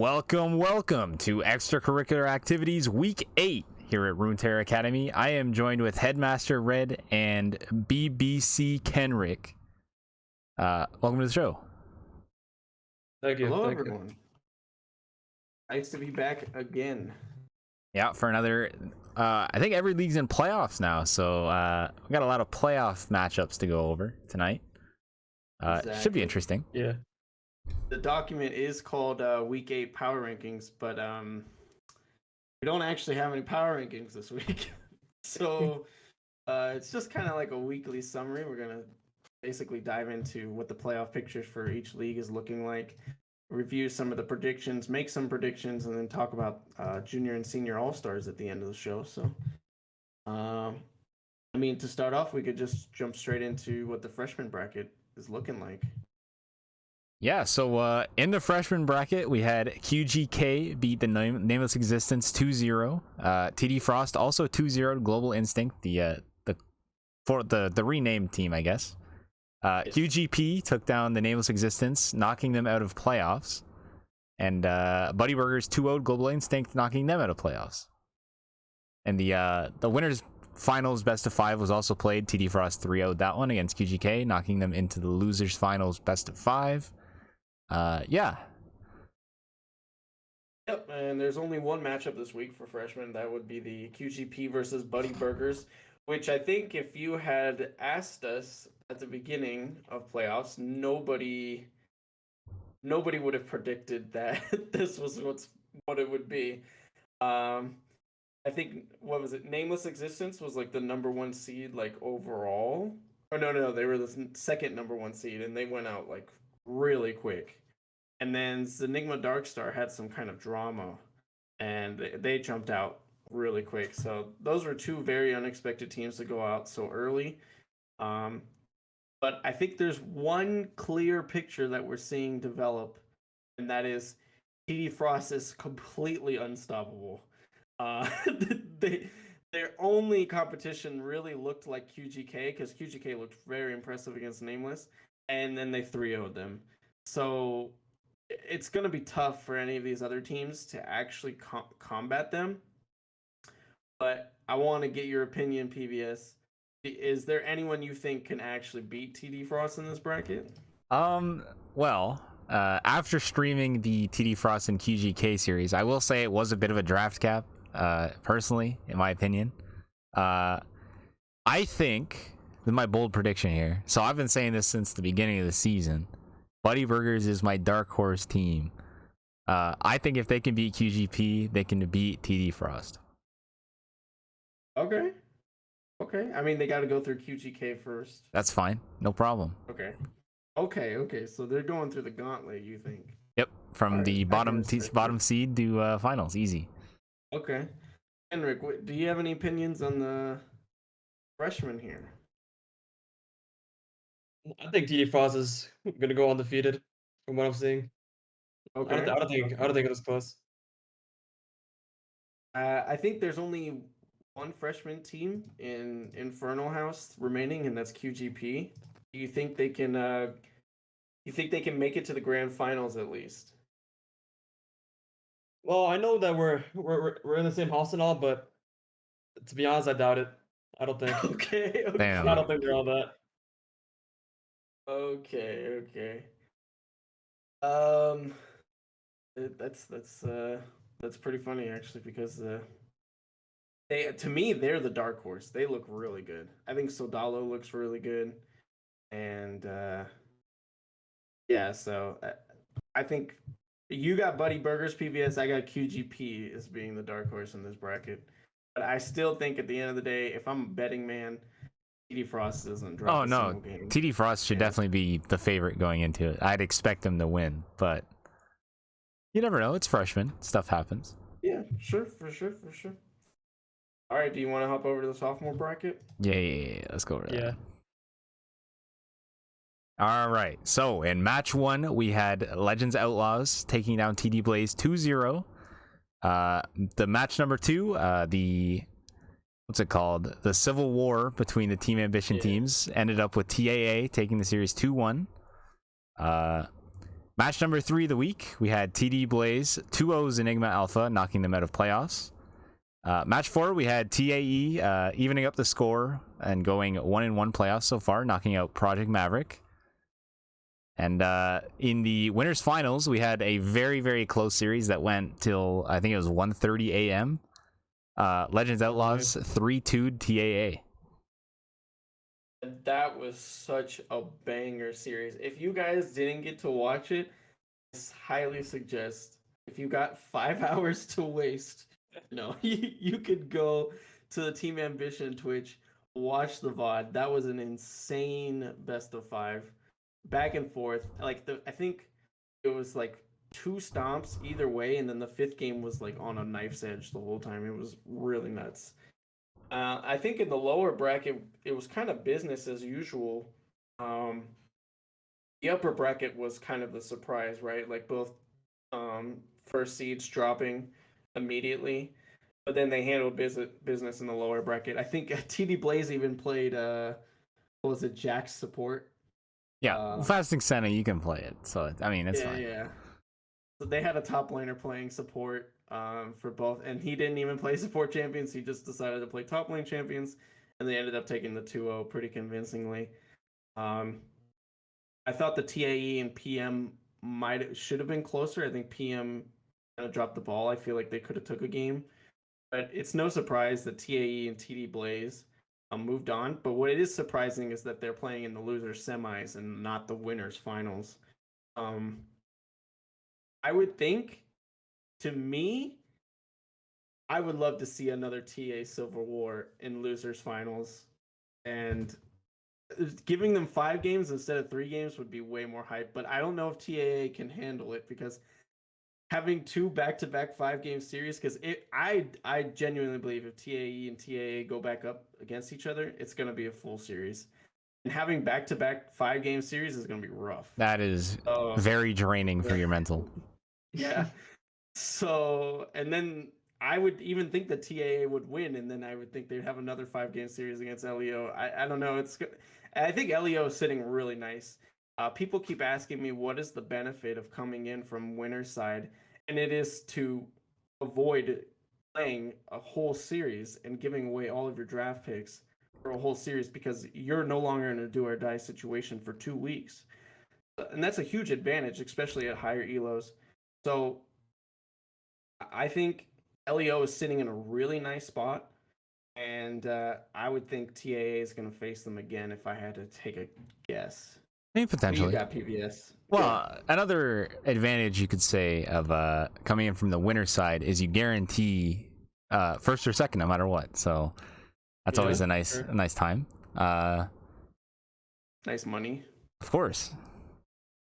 Welcome to Extracurricular Activities Week 8 here at Runeterra Academy. I am joined with Headmaster Red and BBC Kenrick. Welcome to the show. Thank you. Hello, everyone. Nice to be back again. Yeah, for another... I think every league's in playoffs now, so we got a lot of playoff matchups to go over tonight. Exactly. Should be interesting. Yeah. The document is called Week 8 Power Rankings, but we don't actually have any power rankings this week. So it's just kind of like a weekly summary. We're going to basically dive into what the playoff pictures for each league is looking like, review some of the predictions, make some predictions, and then talk about junior and senior all-stars at the end of the show. So, I mean, to start off, we could just jump straight into what the freshman bracket is looking like. Yeah, so in the freshman bracket, we had QGK beat the Nameless Existence 2-0. TD Frost also 2-0 Global Instinct, the renamed team, I guess. QGP took down the Nameless Existence, knocking them out of playoffs. And Buddy Burgers 2-0 Global Instinct, knocking them out of playoffs. And the winners finals best of 5 was also played. TD Frost 3-0 that one against QGK, knocking them into the losers finals best of 5. Yeah. Yep, and there's only one matchup this week for freshmen. That would be the QGP versus Buddy Burgers, which I think if you had asked us at the beginning of playoffs, nobody would have predicted that this was what it would be. I think, what was it? Nameless Existence was like the #1 seed, like overall. Oh, no, they were the second #1 seed, and they went out like really quick. And then Zenigma Darkstar had some kind of drama, and they jumped out really quick. So those were two very unexpected teams to go out so early. But I think there's one clear picture that we're seeing develop, and that is TD Frost is completely unstoppable. Their only competition really looked like QGK, because QGK looked very impressive against Nameless, and then they 3-0'd them. So it's going to be tough for any of these other teams to actually combat them. But I want to get your opinion, PBS. Is there anyone you think can actually beat TD Frost in this bracket? Well, after streaming the TD Frost and QGK series, I will say it was a bit of a draft cap, personally, in my opinion. I think, with my bold prediction here, so I've been saying this since the beginning of the season, Buddy Burgers is my dark horse team. I think if they can beat QGP, they can beat TD Frost. Okay. I mean, they got to go through QGK first. That's fine. No problem. Okay. So they're going through the gauntlet, you think? Yep. From right, the bottom seed to finals. Easy. Okay. Henrik, do you have any opinions on the freshman here? I think TD Frost is gonna go undefeated from what I'm seeing. Okay. I don't think it was close. I think there's only one freshman team in Infernal House remaining, and that's QGP. Do you think they can? You think they can make it to the grand finals at least? Well, I know that we're in the same house and all, but to be honest, I doubt it. I don't think. Okay. Damn. I don't think they're all that. Okay. That's pretty funny actually, because to me they're the dark horse. They look really good. I think Sodalo looks really good, and yeah. So I think you got Buddy Burgers, PBS. I got QGP as being the dark horse in this bracket, but I still think at the end of the day, if I'm a betting man, TD Frost doesn't drop a single game. TD Frost should definitely be the favorite going into it. I'd expect them to win, but you never know. It's freshman. Stuff happens. Yeah, sure, for sure. All right, do you want to hop over to the sophomore bracket? Yeah. Let's go over that. Yeah. All right. So in match 1, we had Legends Outlaws taking down TD Blaze 2-0. The match number 2, what's it called? The Civil War between the Team Ambition teams ended up with TAA taking the series 2-1. Match number 3 of the week, we had TD Blaze 2-0's Enigma Alpha, knocking them out of playoffs. Match 4, we had TAE evening up the score and going 1-1 playoffs so far, knocking out Project Maverick. And in the winners finals, we had a very, very close series that went till, I think it was 1:30 a.m. Legends Outlaws 3-2'd TAA. That was such a banger series. If you guys didn't get to watch it, I highly suggest, if you got 5 hours to waste, you could go to the Team Ambition Twitch, watch the VOD. That was an insane best of 5. Back and forth. Like I think it was like 2 stomps either way, and then the 5th game was like on a knife's edge the whole time. It was really nuts. I think in the lower bracket, it was kind of business as usual. The upper bracket was kind of the surprise, right? Like both first seeds dropping immediately, but then they handled business in the lower bracket. I think TD Blaze even played, what was it, Jack's support? Yeah, Fasting Senna, you can play it. So, I mean, it's fine. Yeah. So they had a top laner playing support for both, and he didn't even play support champions. He just decided to play top lane champions, and they ended up taking the 2-0 pretty convincingly. I thought the TAE and PM should have been closer. I think PM kind of dropped the ball. I feel like they could have took a game, but it's no surprise that TAE and TD Blaze moved on. But what it is surprising is that they're playing in the losers semis and not the winners finals. I would think, to me, I would love to see another TA Civil War in losers finals, and giving them 5 games instead of 3 games would be way more hype. But I don't know if TAA can handle it, because having 2 back-to-back 5-game series, because I genuinely believe if TAE and TAA go back up against each other, it's going to be a full series. And having back-to-back 5-game series is going to be rough. That is very draining for your mental. Yeah. So, and then I would even think that TAA would win, and then I would think they'd have another 5-game series against LEO. I don't know. I think LEO is sitting really nice. People keep asking me what is the benefit of coming in from winner's side, and it is to avoid playing a whole series and giving away all of your draft picks for a whole series, because you're no longer in a do or die situation for 2 weeks. And that's a huge advantage, especially at higher elos. So I think LEO is sitting in a really nice spot, and I would think TAA is going to face them again if I had to take a guess. I mean, potentially. You got PBS. Well, another advantage you could say of coming in from the winner side is you guarantee first or second no matter what. So that's always a nice time. Nice money. Of course.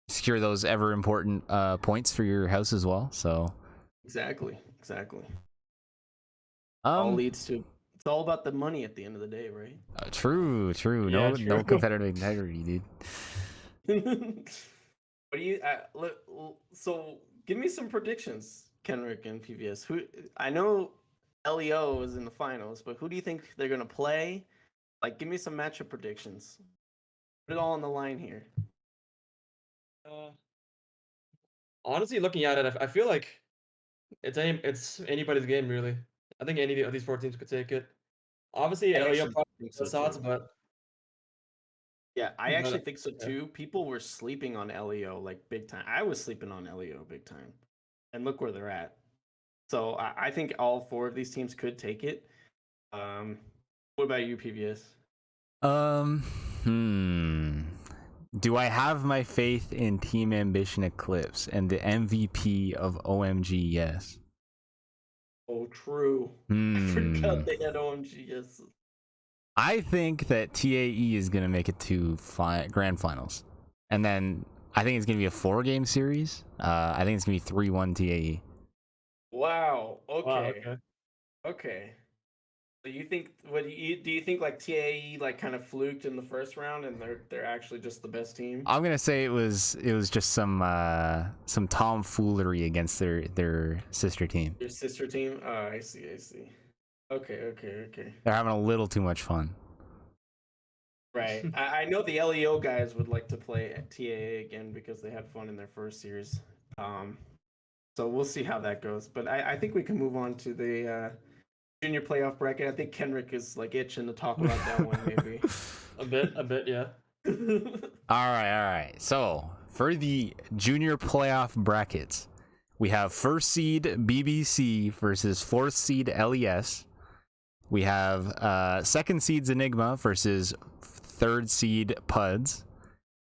Secure those ever important points for your house as well. So exactly. All leads to, it's all about the money at the end of the day, right? True. Yeah, No competitive integrity, dude. What do you? So give me some predictions, Kenrick and PVS. Who, I know LEO is in the finals, but who do you think they're gonna play? Like, give me some matchup predictions. Put it all on the line here. Honestly, looking at it, I feel like it's anybody's game, really. I think any of these 4 teams could take it. Obviously, LEO probably think so the odds, too. but Yeah, I actually think so too. People were sleeping on LEO like big time. I was sleeping on LEO big time, and look where they're at. So I think all 4 of these teams could take it. What about you, PVS? Do I have my faith in Team Ambition Eclipse and the MVP of OMG? Yes. Oh, true. I forgot they had OMG. Yes. I think that TAE is going to make it to grand finals. And then I think it's going to be a 4-game series. I think it's going to be 3-1 TAE. Wow. Okay. Wow, Okay. So you think, do you think like TAE like kind of fluked in the first round and they're actually just the best team? I'm going to say it was just some tomfoolery against their sister team. Your sister team? Oh, I see. Okay. They're having a little too much fun. Right. I know the LEO guys would like to play at TAA again because they had fun in their first series. So we'll see how that goes. But I think we can move on to the junior playoff bracket. I think Kenrick is like itching to talk about that one, maybe. A bit, yeah. All right. So for the junior playoff brackets, we have first seed BBC versus fourth seed LES. We have second seed's Enigma versus third seed Puds,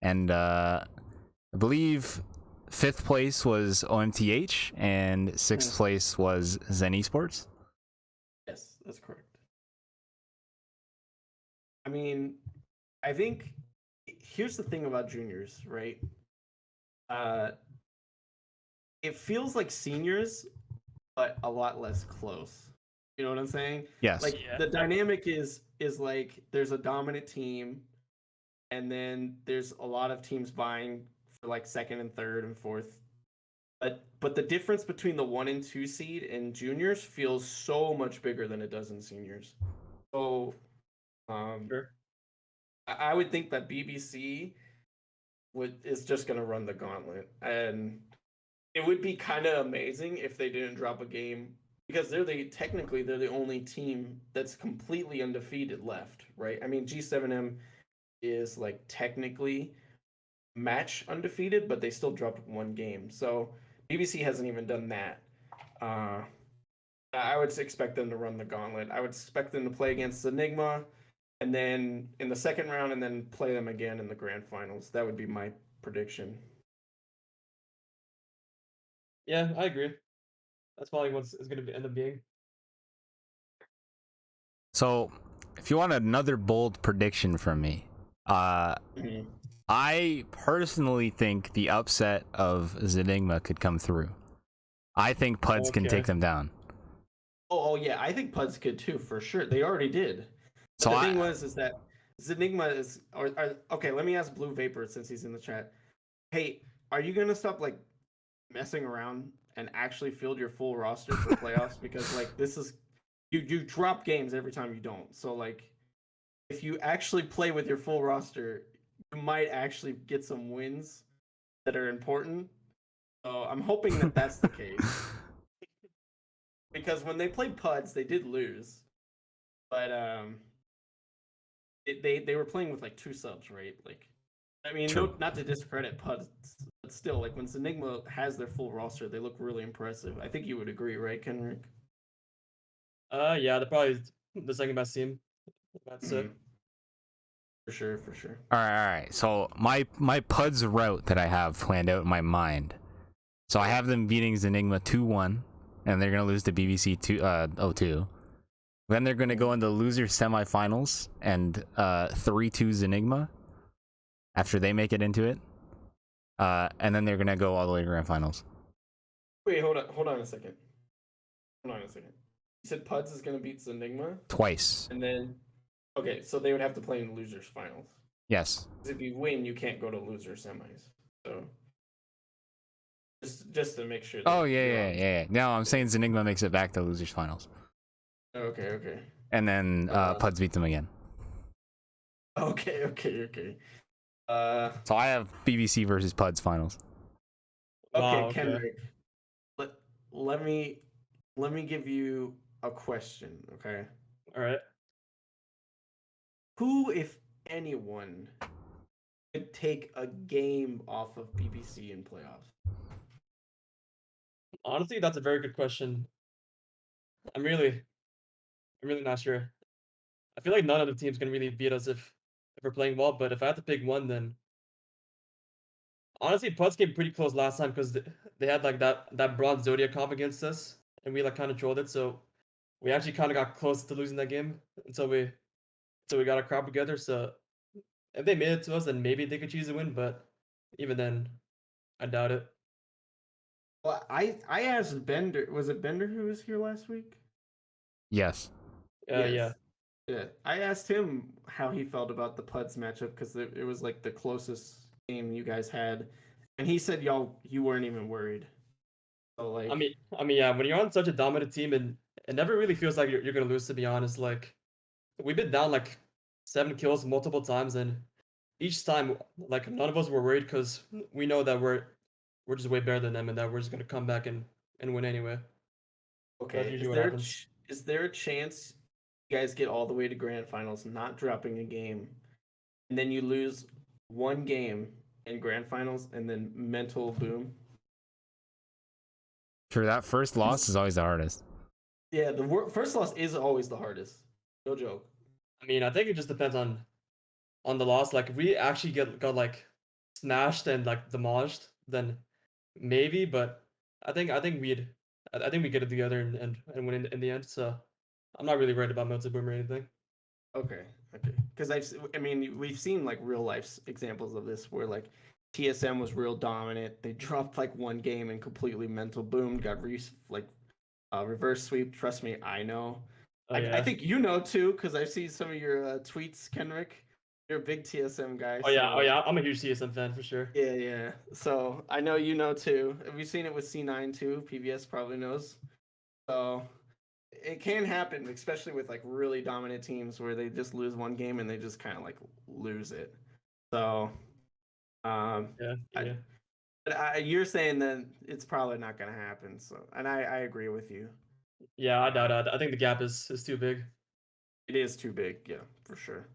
and I believe fifth place was OMTH and sixth place was Zen Esports. Yes, that's correct. I mean, I think here's the thing about juniors, right? It feels like seniors, but a lot less close. You know what I'm saying? Yes. Like the dynamic is like there's a dominant team, and then there's a lot of teams vying for like second and third and fourth. But the difference between the 1 and 2 seed in juniors feels so much bigger than it does in seniors. So Sure. I would think that BBC is just gonna run the gauntlet, and it would be kind of amazing if they didn't drop a game because technically they're the only team that's completely undefeated left, right? I mean, G7M is like technically match undefeated, but they still dropped one game. So BBC hasn't even done that. I would expect them to run the gauntlet. I would expect them to play against Enigma, and then in the second round, and then play them again in the grand finals. That would be my prediction. Yeah, I agree. That's probably what's going to end up being. So, if you want another bold prediction from me, I personally think the upset of Zenigma could come through. I think Puds can take them down. Oh yeah, I think Puds could too, for sure. They already did. But the thing is that Zenigma is... okay, let me ask Blue Vapor, since he's in the chat. Hey, are you going to stop, like, messing around and actually field your full roster for playoffs? Because, like, this is... You drop games every time you don't. So, like, if you actually play with your full roster, you might actually get some wins that are important. So I'm hoping that that's the case. Because when they played Puds, they did lose. But they were playing with like 2 subs, right? Like, I mean, not to discredit Puds, but still, like when Enigma has their full roster, they look really impressive. I think you would agree, right, Kenrick? Yeah, they're probably the second best team. That's it. For sure. All right. So my Puds route that I have planned out in my mind. So I have them beating Zenigma 2-1, and they're gonna lose to BBC 0-2. Then they're gonna go into loser semifinals and 3-2 Zenigma after they make it into it, and then they're gonna go all the way to grand finals. Wait, hold on a second. You said Puds is gonna beat Zenigma twice, and then okay, so they would have to play in losers finals. Yes. Because if you win, you can't go to loser semis. So just to make sure. Oh yeah. No, I'm saying Zenigma makes it back to losers finals. Okay. And then Puds beat them again. Okay. So I have BBC versus Puds finals. Okay, Kendrick. Let me give you a question, okay? All right. Who, if anyone, could take a game off of BBC in playoffs? Honestly, that's a very good question. I'm really not sure. I feel like none of the teams can really beat us if we're playing well, but if I had to pick one, then honestly, Puds came pretty close last time because they had like that bronze Zodiac comp against us, and we like kind of trolled it, so we actually kind of got close to losing that game until we got our crowd together. So if they made it to us, then maybe they could choose a win, but even then, I doubt it. Well, I asked Bender. Was it Bender who was here last week? Yes. Yeah. I asked him how he felt about the Puds matchup because it was like the closest game you guys had, and he said you weren't even worried. So like, I mean, yeah. When you're on such a dominant team, and it never really feels like you're gonna lose. To be honest, like we've been down like 7 kills multiple times, and each time, like none of us were worried because we know that we're just way better than them, and that we're just gonna come back and win anyway. That's Okay, usually what happens. is there a chance you guys get all the way to grand finals, not dropping a game, and then you lose one game in grand finals, and then mental boom? Sure, that first loss is always the hardest. Yeah, the first loss is always the hardest. No joke. I mean, I think it just depends on the loss. Like if we actually got like smashed and like demolished, then maybe. But I think we get it together and win in the end. So I'm not really worried about Melted Boom or anything. Okay, okay. Because I mean, we've seen like real life examples of this where like TSM was real dominant. They dropped like one game and completely mental boomed, got reverse sweep. Trust me, I know. Oh I yeah. think you know too, because I've seen some of your tweets, Kenrick. You're a big TSM guy. Oh yeah. So, Oh yeah. I'm a huge CSM fan for sure. yeah, yeah. So I know you know too. Have you seen it with C9 too? PBS probably knows. So it can happen, especially with like really dominant teams where they just lose one game and they just kind of like lose it. So, Yeah. Yeah. you're saying that it's probably not going to happen. So, and I agree with you. Yeah. I doubt it. I think the gap is too big. It is too big, yeah, for sure.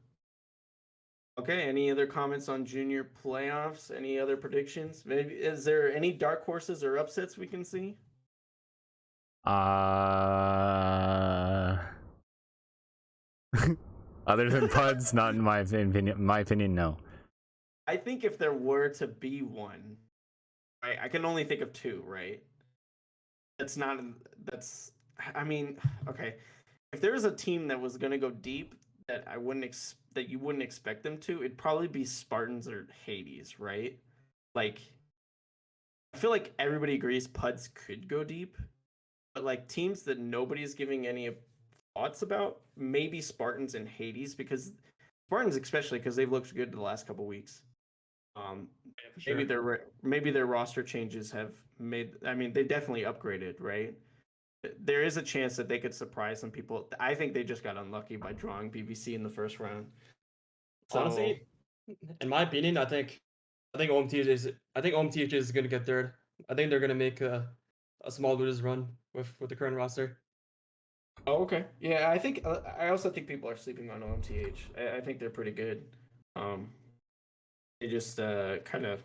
Okay, any other comments on junior playoffs? Any other predictions? Maybe is there any dark horses or upsets we can see? Other than Puds, not in my opinion. My opinion, no. I think if there were to be one, I can only think of two, right? That's not that's I mean, okay. If there was a team that was gonna go deep that that you wouldn't expect them to, it'd probably be Spartans or Hades, right? Like I feel like everybody agrees Puds could go deep, but like teams that nobody's giving any thoughts about, maybe Spartans and Hades, because Spartans especially because they've looked good the last couple weeks. Yeah, for sure. Maybe their roster changes have made. I mean, they definitely upgraded, right? There is a chance that they could surprise some people. I think they just got unlucky by drawing BBC in the first round. So, Honestly, in my opinion, I think OMTH is gonna get third. I think they're gonna make a small losers run with the current roster. oh, okay, yeah, I think I also think people are sleeping on OMTH. I think they're pretty good. Um, they just kind of,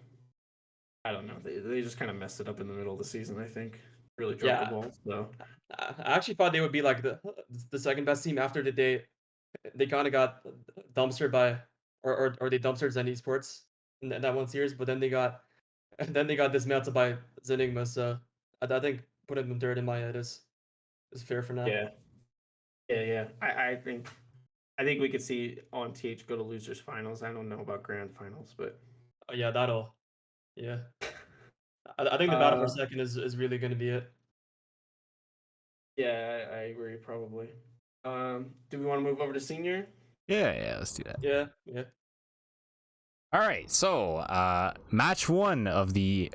I don't know, they just kind of messed it up in the middle of the season. I think really dropped the Yeah, ball. So I actually thought they would be like the second best team after they kind of got dumpstered by or they dumpstered Zen Esports in that one series, but then they got dismantled by Zenigma. So I think putting them third in my head is fair for now. yeah, yeah. I think we could see OMTH go to losers finals. I don't know about grand finals, but Oh, yeah, yeah. I think the battle for uh, second is really going to be it. yeah, I agree probably. Do we want to move over to senior? Yeah, let's do that. Yeah, yeah. All right, so match one of the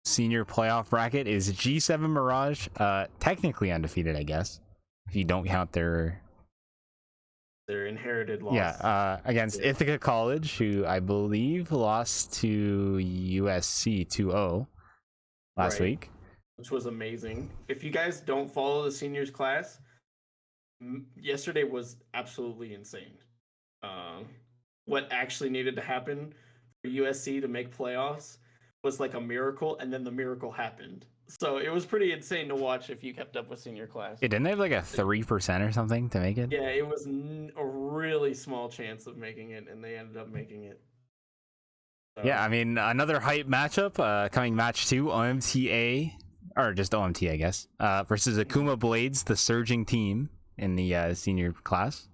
senior playoff bracket is G7 Mirage, technically undefeated, I guess, if you don't count their Inherited loss. Yeah, against Ithaca College, who I believe lost to USC 2-0 last week. Which was amazing. If you guys don't follow the seniors class, yesterday was absolutely insane. What actually needed to happen for USC to make playoffs was like a miracle, and then the miracle happened. So it was pretty insane to watch if you kept up with senior class. Yeah, didn't they have like a 3% or something to make it? Yeah, it was a really small chance of making it, and they ended up making it. So. Yeah, I mean, another hype matchup, coming match two, OMTA, or just OMT, I guess, versus Akuma Blades, the surging team in the senior class.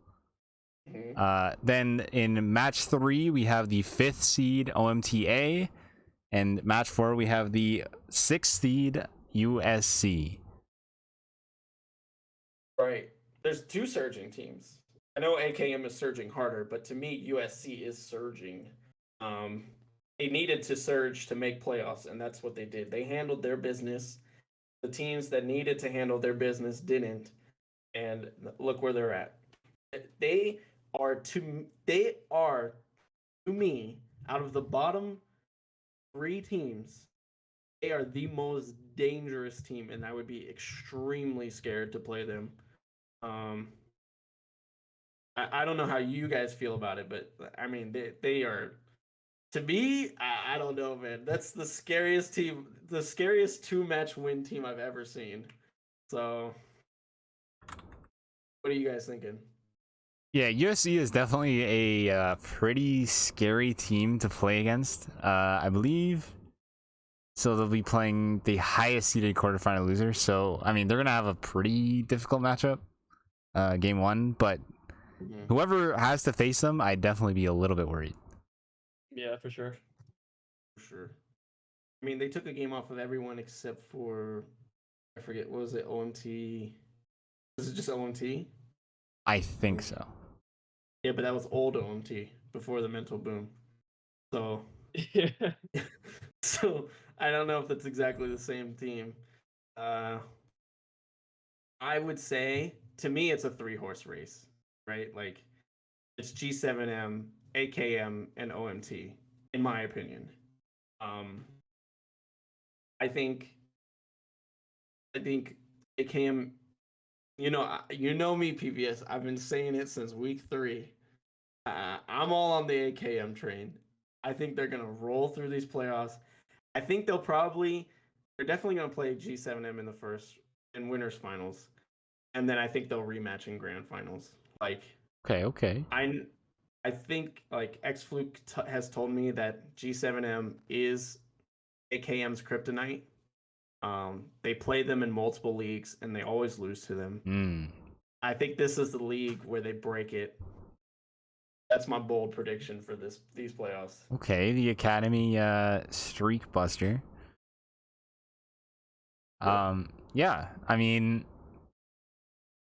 Then in match three, we have the 5th seed OMTA, and match 4, we have the 6th seed USC. Right. There's two surging teams. I know AKM is surging harder, but to me, USC is surging. They needed to surge to make playoffs, and that's what they did. They handled their business. The teams that needed to handle their business didn't, and look where they're at. They they are to me, out of the bottom 3 teams, they are the most dangerous team, and I would be extremely scared to play them. I don't know how you guys feel about it, but I mean they are, to me, I don't know, man. That's the scariest team, the scariest 2-match win team I've ever seen. So, what are you guys thinking? Yeah, USC is definitely a pretty scary team to play against. I believe. So they'll be playing the highest seeded quarterfinal loser. So I mean, they're gonna have a pretty difficult matchup, game 1. But whoever has to face them, I'd definitely be a little bit worried. Yeah, for sure. For sure. I mean, they took a game off of everyone except for, I forget, what was it, OMT? Was it just OMT? I think so. Yeah, but that was old OMT before the mental boom. So, Yeah. so I don't know if that's exactly the same team. I would say, to me, it's a 3-horse race, right? Like, it's G7M, AKM, and OMT, in my opinion. I think AKM. You know me, PVS. I've been saying it since week 3. I'm all on the AKM train. I think they're gonna roll through these playoffs. I think they're definitely gonna play G7M in winners finals, and then I think they'll rematch in grand finals. Like, Okay. I think like XFluke has told me that G7M is AKM's kryptonite. They play them in multiple leagues and they always lose to them. I think this is the league where they break it. That's my bold prediction for these playoffs. Okay, the Academy streak buster. Yeah, I mean,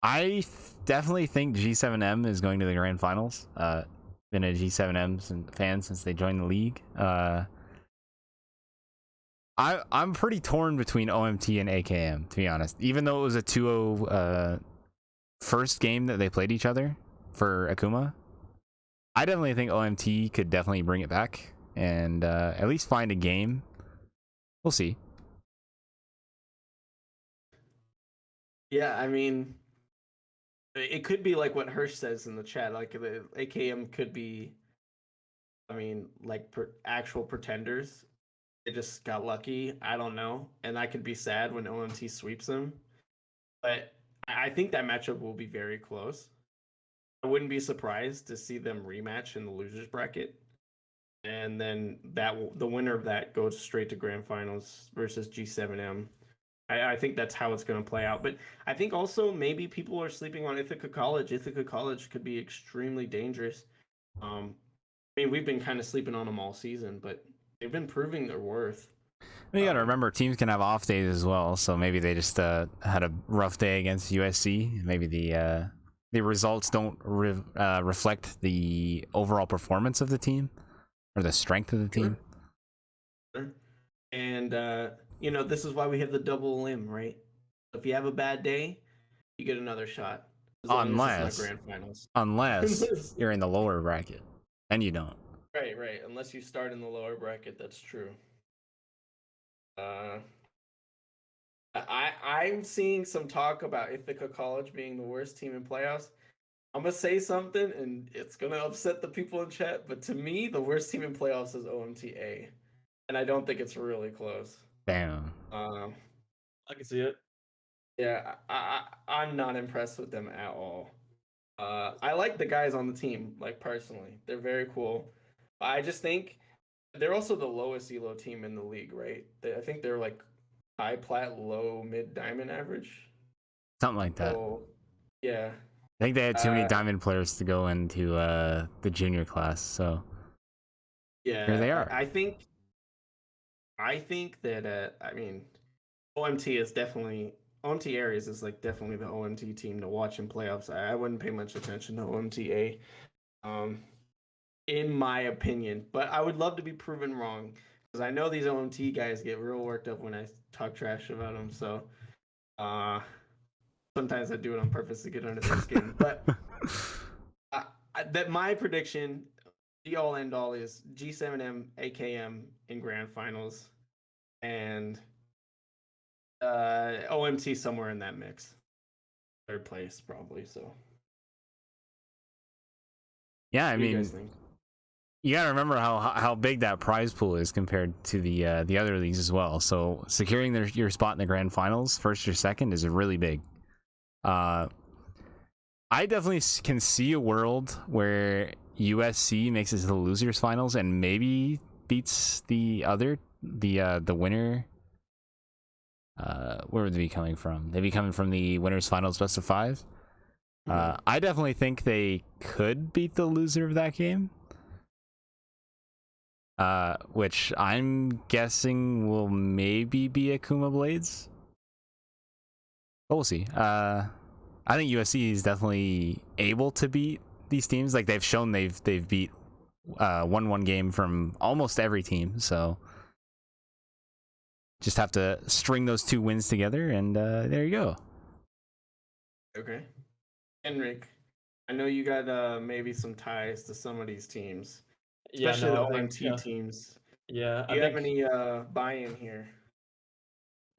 I definitely think G7M is going to the grand finals. Been a G7M fan since they joined the league. I'm pretty torn between OMT and AKM, to be honest. Even though it was a 2-0 first game that they played each other for Akuma, I definitely think OMT could definitely bring it back and at least find a game. We'll see. Yeah, I mean, it could be like what Hirsch says in the chat. Like, the AKM could be, I mean, like actual pretenders. They just got lucky. I don't know. And I could be sad when OMT sweeps them. But I think that matchup will be very close. I wouldn't be surprised to see them rematch in the losers bracket. And then the winner of that goes straight to grand finals versus G7M. I think that's how it's going to play out. But I think also maybe people are sleeping on Ithaca College. Ithaca College could be extremely dangerous. I mean, we've been kind of sleeping on them all season, but they've been proving their worth. You gotta remember, teams can have off days as well. So maybe they just had a rough day against USC. Maybe the results don't reflect the overall performance of the team or the strength of the team. Sure. And this is why we have the double limb, right? If you have a bad day, you get another shot. Unless grand finals. You're in the lower bracket, and you don't. Right. Unless you start in the lower bracket, that's true. I'm seeing some talk about Ithaca College being the worst team in playoffs. I'm gonna say something, and it's gonna upset the people in chat. But to me, the worst team in playoffs is OMTA, and I don't think it's really close. Damn. I can see it. Yeah, I'm not impressed with them at all. I like the guys on the team, like, personally. They're very cool. I just think they're also the lowest elo team in the league, right? I think they're like high plat, low mid diamond average. Something like that. So, yeah. I think they had too many diamond players to go into the junior class, so yeah, here they are. I think that I mean, OMT Aries is like definitely the OMT team to watch in playoffs. I wouldn't pay much attention to OMTA, in my opinion. But I would love to be proven wrong because I know these OMT guys get real worked up when I talk trash about them. So, sometimes I do it on purpose to get under their skin. But that my prediction, the all end all is G7M, AKM in grand finals, and OMT somewhere in that mix. Third place probably. So Yeah, I what do you guys mean, think? you gotta remember how big that prize pool is compared to the other leagues as well. So securing your spot in the grand finals, first or second, is really big. I definitely can see a world where USC makes it to the losers finals and maybe beats the winner. Where would they be coming from? They'd be coming from the winners finals best of 5. I definitely think they could beat the loser of that game. Which I'm guessing will maybe be Akuma Blades. But we'll see. I think USC is definitely able to beat these teams. Like they've shown they've beat one game from almost every team. So just have to string those 2 wins together, and there you go. Okay, Henrik, I know you got maybe some ties to some of these teams, Yeah, especially no, the I think OMT teams. yeah, Do I you have think any buy-in here?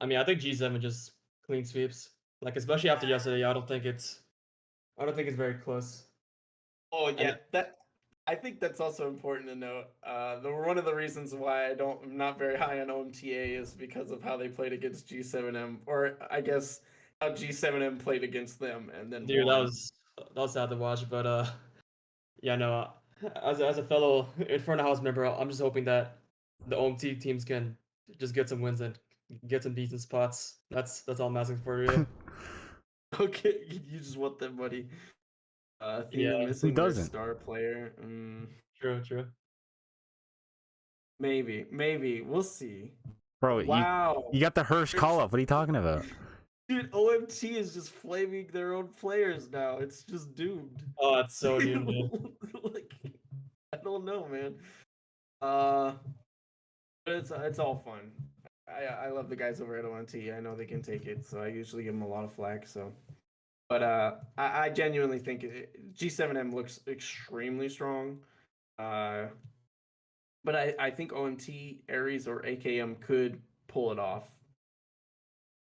I mean I think G7 just clean sweeps. Like especially after yesterday, I don't think it's very close. Oh And yeah, that I think that's also important to note. One of the reasons why I'm not very high on OMTA is because of how they played against G7M, or I guess how G7M played against them and then dude, that won. was sad to watch, but yeah, no, as a fellow in front of house member, I'm just hoping that the OMT teams can just get some wins and get some decent spots. That's all I'm asking for, really. Okay, you just want them, buddy. Athena Yeah, Who missing their doesn't? star player. true. Maybe. We'll see. Bro, Wow. you got the Hirsch call up. What are you talking about? Dude, OMT is just flaming their own players now. It's just doomed. Oh, it's so doomed, dude. Like, I don't know, man. Uh, but it's all fun. I love the guys over at OMT. I know they can take it, so I usually give them a lot of flack. So, but I genuinely think G7M looks extremely strong. But I think OMT, Ares, or AKM could pull it off.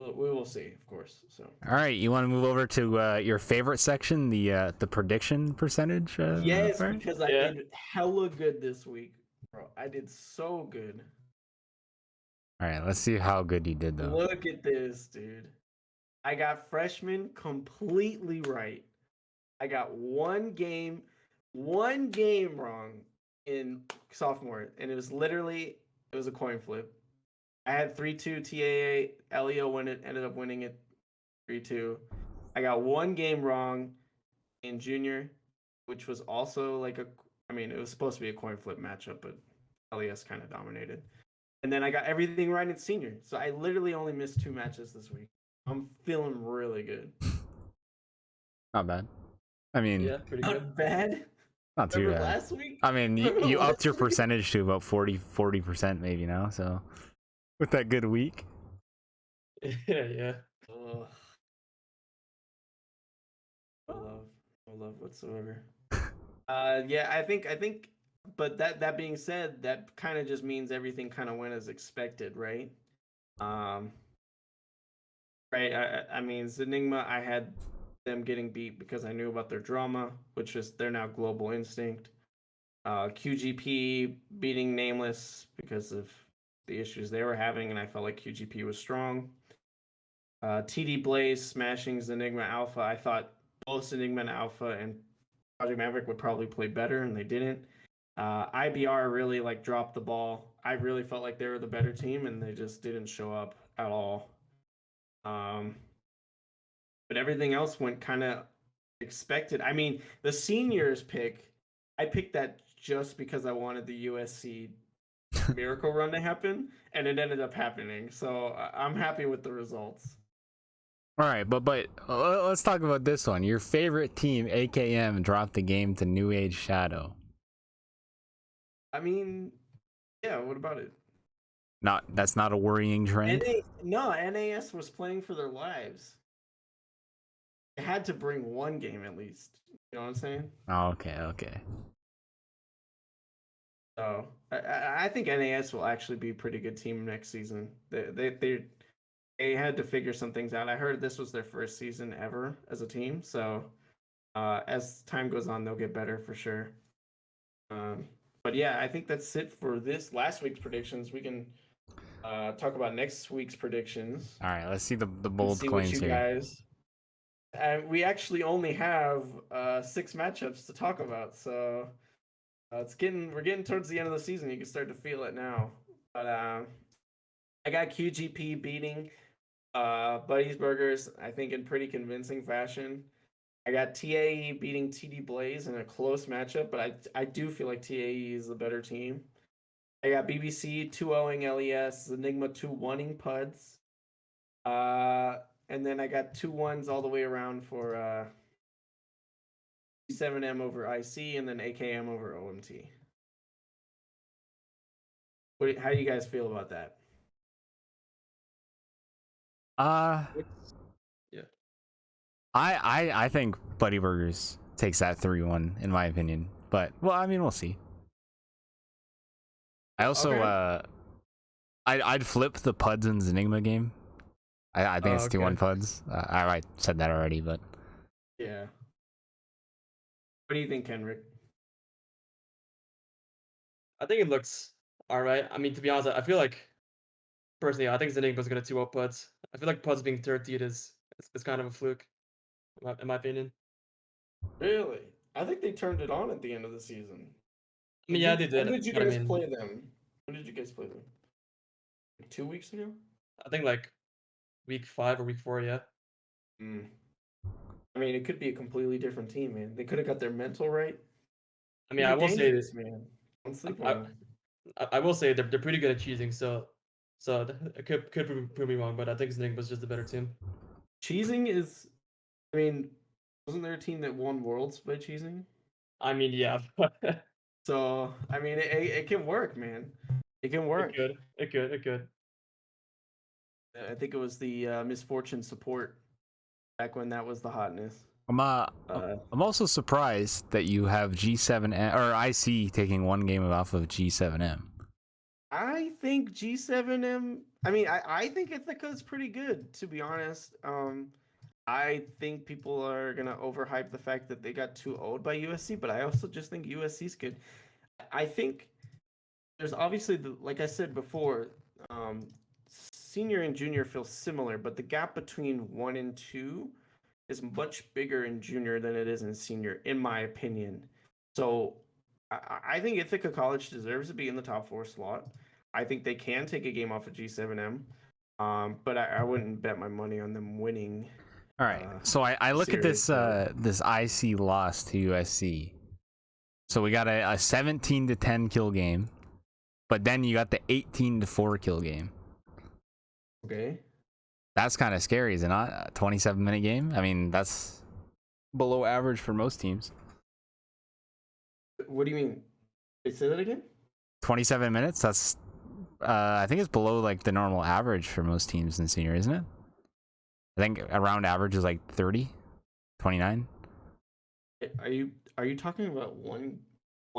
We will see, of course. So All right, you want to move over to your favorite section, the prediction percentage? yes, part? because I Yeah. did hella good this week, bro. I did so good. All right, let's see how good you did though. Look at this, dude. I got freshman completely right. I got one game wrong in sophomore, and it was a coin flip. I had 3-2 TAA. Elio ended up winning it 3-2. I got one game wrong in junior, which was also like it was supposed to be a coin flip matchup, but LES kind of dominated. And then I got everything right in senior. So I literally only missed 2 matches this week. I'm feeling really good. Not bad. I mean, Yeah, pretty good. Not bad. not too Remember bad. last week? I mean, you Remember upped your last week? percentage to about 40% maybe now. So with that good week, Yeah. Ugh. No love whatsoever. Yeah, I think, but that being said, that kind of just means everything kind of went as expected, right? Um, right. I mean, Zenigma, I had them getting beat because I knew about their drama, which is they're now Global Instinct. QGP beating Nameless because of the issues they were having, and I felt like QGP was strong. TD Blaze smashing Enigma Alpha. I thought both Enigma and Alpha and Project Maverick would probably play better, and they didn't. IBR really dropped the ball. I really felt like they were the better team, and they just didn't show up at all. But everything else went kind of expected. I mean, the seniors pick, I picked that just because I wanted the USC miracle run to happen, and it ended up happening. So I'm happy with the results. all right. But let's talk about this one. Your favorite team, AKM, dropped the game to New Age Shadow. I mean, yeah. What about it? That's not a worrying trend. NAS was playing for their lives. They had to bring one game at least. You know what I'm saying? Oh, okay. So I think NAS will actually be a pretty good team next season. They had to figure some things out. I heard this was their first season ever as a team, so as time goes on, they'll get better for sure. But yeah, I think that's it for this last week's predictions. We can talk about next week's predictions All right, let's see the and bold see what claims you here. guys. We actually only have 6 matchups to talk about, so we're getting towards the end of the season. You can start to feel it now. But I got QGP beating Buddy's Burgers, I think, in pretty convincing fashion. I got TAE beating TD Blaze in a close matchup, but I do feel like TAE is the better team. I got BBC 2-0ing LES, Enigma 2-1ing Puds. And then I got 2-1s all the way around for G7M over IC and then AKM over OMT. How do you guys feel about that? Yeah. I think Buddy Burgers takes that 3-1 in my opinion. But well, I mean, we'll see. I also Okay. I'd flip the Puds and Enigma game. I think it's 2-1 Okay. Puds. I said that already, but Yeah. What do you think, Kenrick? I think it looks all right. I mean, to be honest, I feel like personally, I think Zenigma's gonna 2-0 Puds. I feel like Puds being 30th is kind of a fluke, in my opinion. Really? I think they turned it on at the end of the season. I mean, yeah, they When did, did you but I guys mean, play them? When did you guys play them? Like 2 weeks ago? I think like week 5 or week 4, yeah. Mm. I mean, it could be a completely different team, man. They could have got their mental right. I mean, Could I be will say dangerous, man. Don't sleep I, on them. I will say they're pretty good at cheesing, so it could prove me wrong, but I think Zenigma's just a better team. Cheesing is, I mean, wasn't there a team that won worlds by cheesing? I mean, yeah, So, I mean, it can work, man. It can it work. could, it could. I think it was the misfortune support back when that was the hotness. I'm Uh, I'm also surprised that you have G7M or IC taking one game off of G7M. I think G7M. I mean, I think Ithaca's pretty good, to be honest. I think people are gonna overhype the fact that they got too old by USC, but I also just think USC's good. I think there's obviously like I said before, senior and junior feel similar, but the gap between 1 and 2 is much bigger in junior than it is in senior, in my opinion. So I think Ithaca College deserves to be in the top 4 slot. I think they can take a game off of G7M, but I wouldn't bet my money on them winning. All right, so I look at this seriously. this IC loss to USC. So we got a 17-10 kill game, but then you got the 18-4 kill game. Okay. That's kind of scary, is it not? A 27-minute game. I mean, that's below average for most teams. What do you mean? Say that again? 27 minutes. That's I think it's below like the normal average for most teams in senior, isn't it? I think around average is like 30, 29. Are you talking about one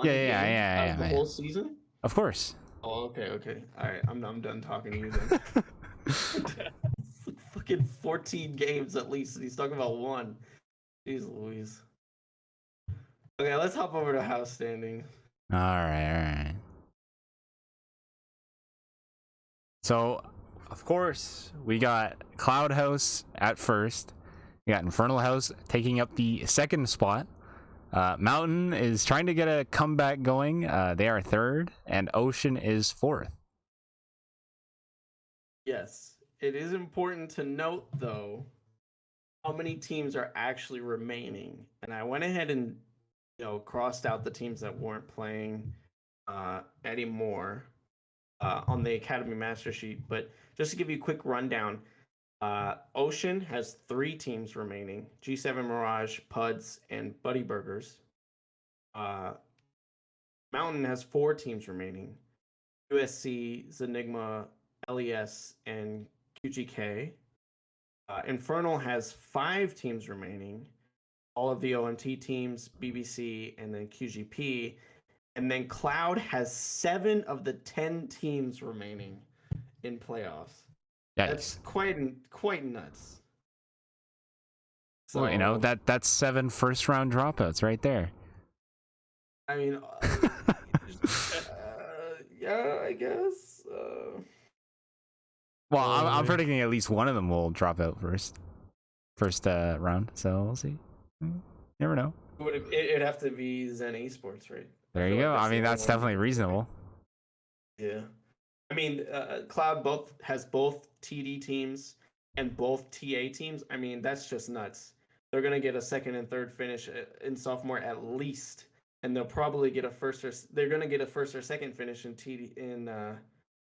Yeah, game out of the whole season? Of course. Oh, okay. All right, I'm done talking to you then. It's like fucking 14 games at least, and he's talking about one. Jeez Louise. Okay, let's hop over to house standing. All right. So, of course, we got Cloud House at first. We got Infernal House taking up the second spot. Mountain is trying to get a comeback going. They are third, and Ocean is fourth. Yes, it is important to note though how many teams are actually remaining, and I went ahead and crossed out the teams that weren't playing anymore on the Academy Master Sheet. But just to give you a quick rundown, Ocean has 3 teams remaining: G7 Mirage, Puds, and Buddy Burgers. Mountain has 4 teams remaining: USC, Zenigma, LES, and QGK. Infernal has 5 teams remaining, all of the OMT teams, BBC, and then QGP. And then Cloud has 7 of the 10 teams remaining in playoffs. That's Yikes. quite nuts. So, Well, you know, that's 7 first round dropouts right there. I mean, yeah, I guess. Well, I'm predicting at least one of them will drop out first round, so we'll see. Never know. It'd have to be Zen Esports, right? There you go. I mean, that's definitely reasonable. Yeah. I mean, Cloud has both TD teams and both TA teams. I mean, that's just nuts. They're gonna get a second and third finish in sophomore at least, and they'll probably get they're gonna get a first or second finish in TD in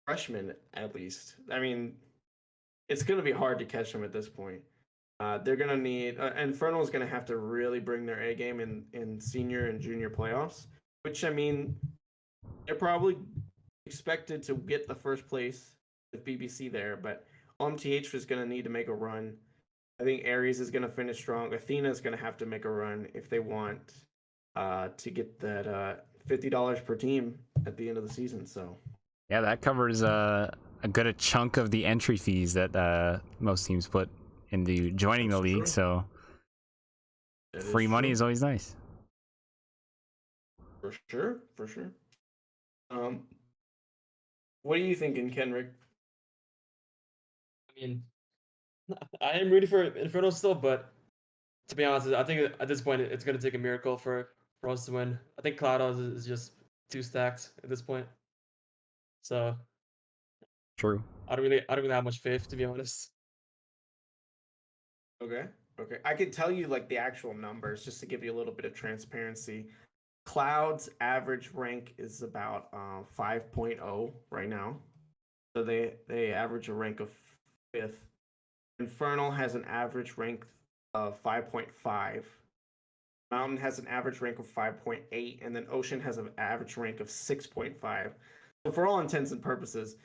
freshman at least. I mean, it's gonna be hard to catch them at this point. They're gonna need Infernal is gonna have to really bring their A game in senior and junior playoffs, which I mean, they're probably expected to get the first place with BBC there, but OMTH is going to need to make a run. I think Aries is going to finish strong. Athena is going to have to make a run if they want to get that $50 per team at the end of the season. So yeah, that covers a good chunk of the entry fees that most teams put into joining the league. So free money is always nice. For sure. What are you thinking, Kenrick? I mean, I am rooting for Inferno still, but to be honest, I think at this point it's gonna take a miracle for us to win. I think Cloud is just too stacked at this point. So True. I don't really have much faith, to be honest. Okay. I could tell you like the actual numbers just to give you a little bit of transparency. Cloud's average rank is about 5.0 right now. So they average a rank of 5th. Infernal has an average rank of 5.5. Mountain has an average rank of 5.8, and then Ocean has an average rank of 6.5. So for all intents and purposes,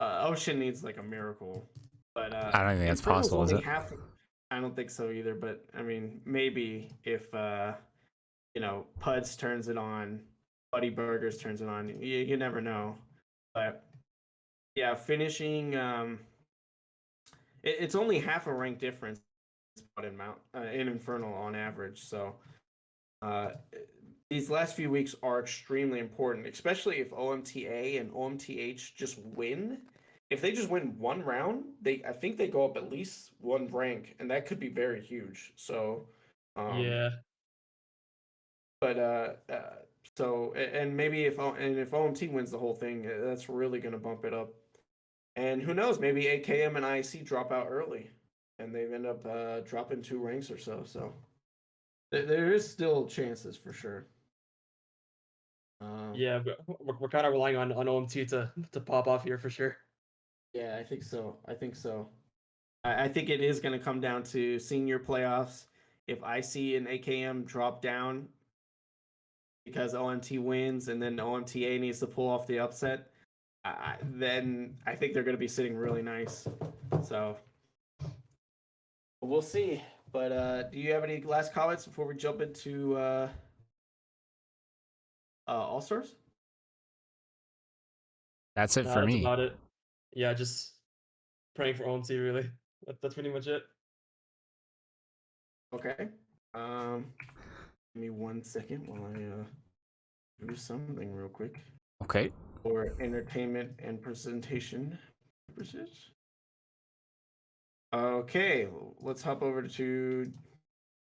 Ocean needs like a miracle. But I don't think that's possible, is it? I don't think so either, but I mean, maybe if Puds turns it on, Buddy Burgers turns it on. You never know. But yeah, finishing it's only half a rank difference in Infernal on average. So these last few weeks are extremely important, especially if OMTA and OMTH just win. If they just win one round, I think they go up at least one rank, and that could be very huge. So Yeah. But so and maybe if OMT wins the whole thing, that's really going to bump it up. And who knows? Maybe AKM and IC drop out early, and they end up dropping 2 ranks or so. So there is still chances for sure. Yeah, but we're kind of relying on OMT to pop off here for sure. Yeah, I think so. I think it is going to come down to senior playoffs. If IC and AKM drop down because OMT wins and then OMTA needs to pull off the upset, then I think they're going to be sitting really nice. So we'll see. But do you have any last comments before we jump into All Stars? That's it for me. That's about it. Yeah, just praying for OMT really. That's pretty much it. Okay. Give me 1 second while I do something real quick. Okay. For entertainment and presentation purposes. Okay, let's hop over to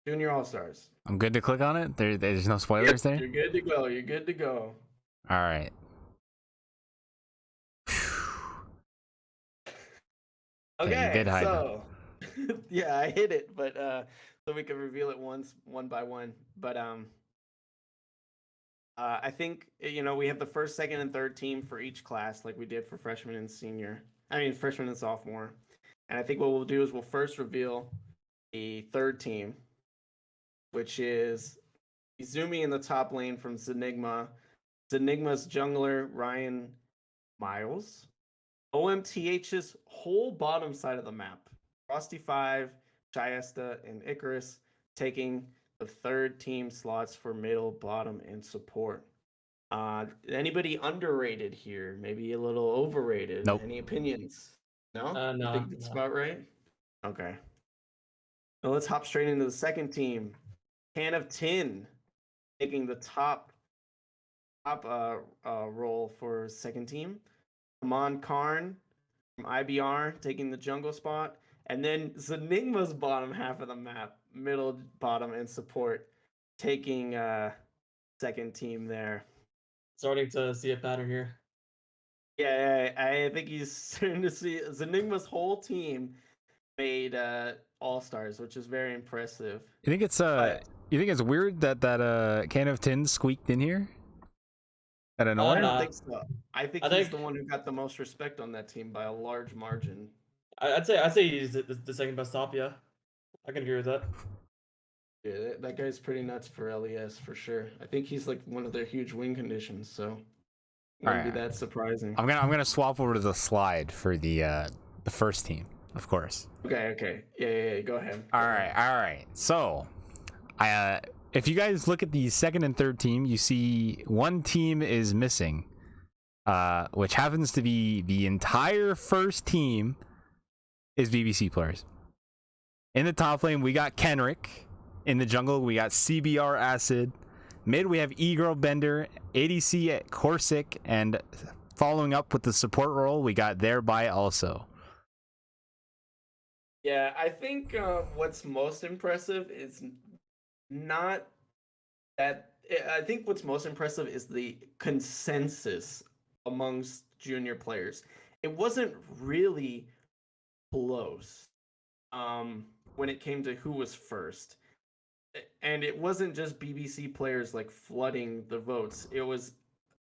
Junior All Stars. I'm good to click on it. There's no spoilers there. You're good to go. You're good to go. All right. Okay, yeah, you did hide so yeah, I hit it, but so we can reveal it one by one. But I think we have the first, second, and third team for each class, like we did for freshman and freshman and sophomore. And I think what we'll do is we'll first reveal the third team, which is Izumi in the top lane from Zenigma. Zenigma's jungler, Ryan Miles. OMTH's whole bottom side of the map Frosty 5, Chiesta, and Icarus taking the third team slots for middle, bottom, and support. Anybody underrated here? Maybe a little overrated? Nope. Any opinions? No? You No, think that's no. about right? Okay. Well, let's hop straight into the second team. Can of Tin taking the top role for second team. Amon Karn from IBR taking the jungle spot. And then Zenigma's bottom half of the map, middle, bottom, and support, taking second team there. Starting to see a pattern here. Yeah, I think he's starting to see Zenigma's whole team made all stars, which is very impressive. You think it's But you think it's weird that can of tin squeaked in here? Out of I nowhere? don't Nah. think so. I think he's the one who got the most respect on that team by a large margin. I'd say he's the second best top. Yeah, I can agree with that. Yeah, that guy's pretty nuts for LES for sure. I think he's like one of their huge win conditions, so it wouldn't be Alright. that surprising. I'm gonna swap over to the slide for the first team, of course. Okay. Yeah, go ahead. All right. So, if you guys look at the second and third team, you see one team is missing, which happens to be the entire first team is BBC players. In the top lane, we got Kenrick. In the jungle, we got CBR Acid. Mid, we have E-Girl Bender, ADC at Corsic, and following up with the support role, we got Thereby also. Yeah, I think what's most impressive is not that. I think what's most impressive is the consensus amongst junior players. It wasn't really close when it came to who was first. And it wasn't just BBC players like flooding the votes. It was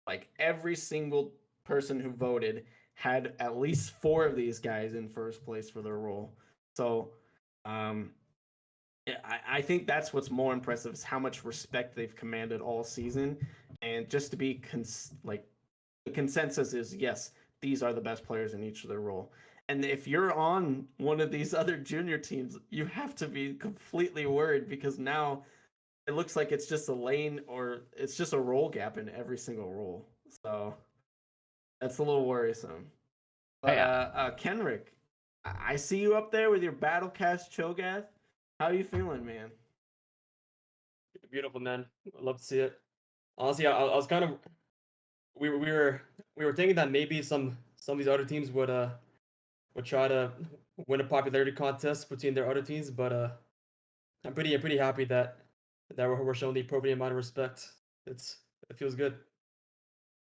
like every single person who voted had at least 4 of these guys in first place for their role. So, I think that's what's more impressive is how much respect they've commanded all season, and just to be like the consensus is yes, these are the best players in each of their role. And if you're on one of these other junior teams, you have to be completely worried because now it looks like it's just a lane or it's just a role gap in every single role. So that's a little worrisome. But Kenrick, I see you up there with your Battlecast Cho'Gath. How are you feeling, man? Beautiful, man. I'd love to see it. Honestly, I was kind of we were thinking that maybe some of these other teams would try to win a popularity contest between their other teams, but I'm pretty happy that we're showing the appropriate amount of respect. It feels good.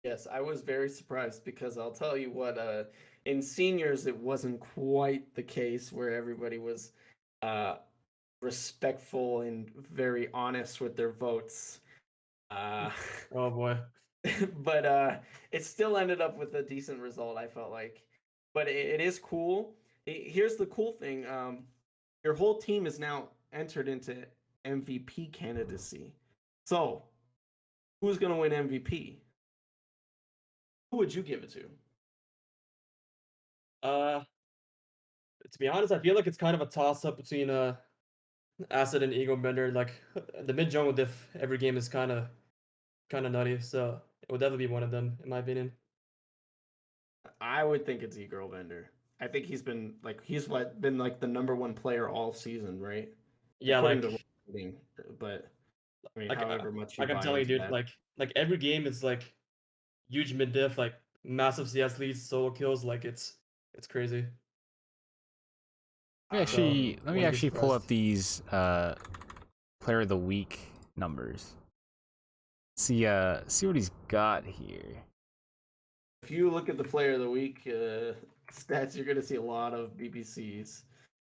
Yes, I was very surprised because I'll tell you what, in seniors it wasn't quite the case where everybody was respectful and very honest with their votes. Oh boy. But it still ended up with a decent result, I felt like. But it is cool. Here's the cool thing. Your whole team is now entered into MVP candidacy. So, who's going to win MVP? Who would you give it to? To be honest, I feel like it's kind of a toss up between Acid and Ego Bender. Like the mid jungle diff every game is kind of nutty, so it would definitely be one of them in my opinion. I would think it's E-Girl Bender. I think he's been been like the number 1 player all season, right? Yeah, According like to rating, but I mean, like however much you like I'm buy telling you, into dude, that. like every game is like huge mid diff, like massive CS leads, solo kills, like it's crazy. Let me Wouldn't be actually pull up surprised. these player of the week numbers. See what he's got here. If you look at the player of the week stats, you're gonna see a lot of BBCs.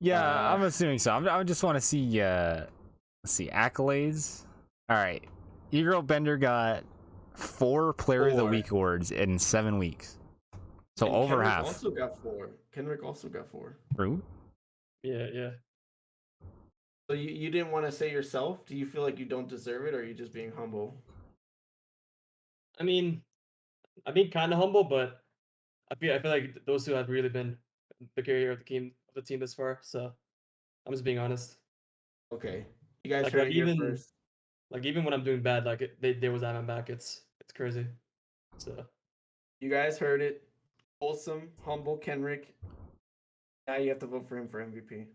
Yeah, I'm assuming so. I just want to see let's see accolades. All right, E-Girl Bender got 4 player of the 4. week awards in 7 weeks, so And over Kenrick half. also got 4. Kenrick also got 4. True. Yeah. So you didn't want to say yourself? Do you feel like you don't deserve it, or are you just being humble? I mean, I'm being kind of humble, but I feel like those two have really been the carrier of the the team this far. So I'm just being honest. Okay, you guys Like heard like it here even first. like even when I'm doing bad, like they was having back. It's crazy. So You guys heard it. Wholesome, humble Kenrick. Now you have to vote for him for MVP.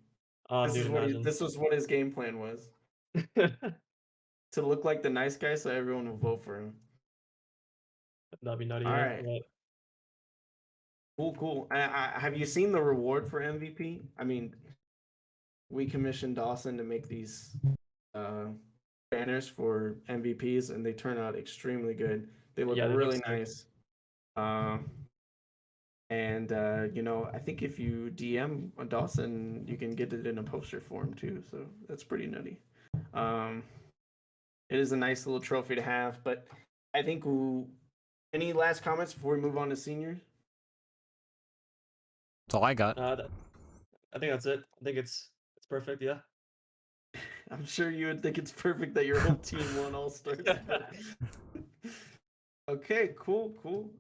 This dude, is what imagine. this was what his game plan was. To look like the nice guy so everyone will vote for him. That'd be nutty, All yeah. right. But Cool. Have you seen the reward for MVP? I mean, we commissioned Dawson to make these uh, banners for MVPs, and they turn out extremely good. They look yeah, they look really sick. nice. And I think if you DM Dawson, you can get it in a poster form too. So that's pretty nutty. It is a nice little trophy to have. But I think any last comments before we move on to seniors? That's all I got. I think that's it. I think it's perfect. Yeah. I'm sure you would think it's perfect that your whole team won All Stars. Okay, cool.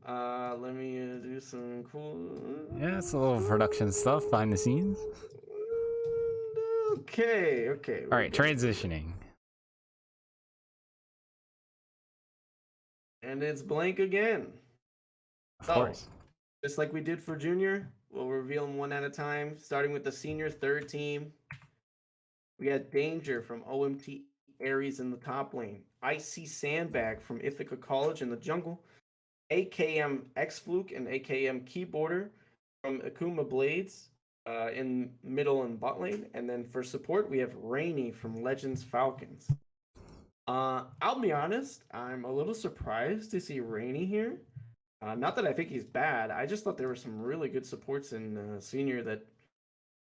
Let me do some cool. Yeah, it's a little production stuff behind the scenes. Okay. All right, transitioning. And it's blank again. Of course. Just like we did for junior, we'll reveal them one at a time, starting with the senior third team. We got Danger from OMT Aries in the top lane. Icy Sandbag from Ithaca College in the jungle. AKM X-Fluke and AKM Keyboarder from Akuma Blades in middle and bot lane. And then for support, we have Rainy from Legends Falcons. I'll be honest, I'm a little surprised to see Rainy here. Not that I think he's bad. I just thought there were some really good supports in senior that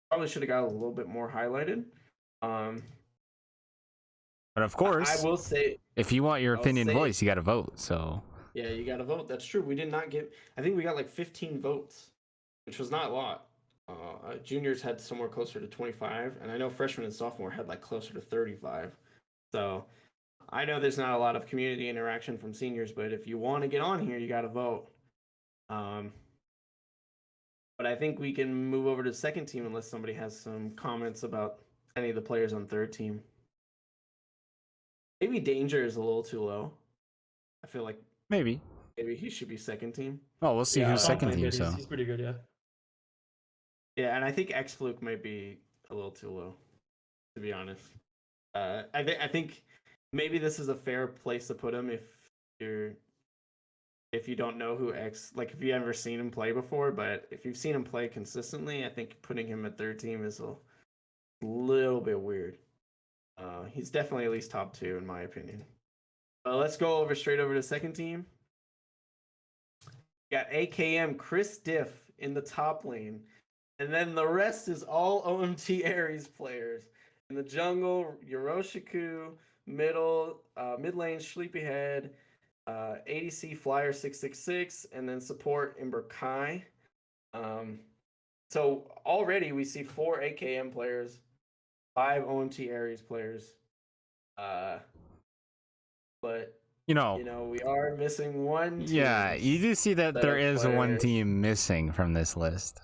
probably should have got a little bit more highlighted. But of course, I will say, if you want your opinion voiced, you got to vote. So yeah, you got to vote. That's true. We did not get. I think we got like 15 votes, which was not a lot. Juniors had somewhere closer to 25, and I know freshmen and sophomore had like closer to 35. So I know there's not a lot of community interaction from seniors, but if you want to get on here, you got to vote. But I think we can move over to second team unless somebody has some comments about any of the players on third team. Maybe Danger is a little too low. I feel like maybe he should be second team. Oh, we'll see who's second team. So he's pretty good, yeah. Yeah, and I think X-Fluke might be a little too low, to be honest. I think maybe this is a fair place to put him if you don't know who if you ever seen him play before, but if you've seen him play consistently, I think putting him at third team is a little bit weird. He's definitely at least top 2 in my opinion. Let's go straight over to second team. We got AKM Chris Diff in the top lane. And then the rest is all OMT Aries players. In the jungle, Yoroshiku, mid lane, Sleepyhead, ADC Flyer 666, and then support Ember Kai. So already we see 4 AKM players, 5 OMT Aries players. But we are missing one team. Yeah, you do see that there is one team missing from this list.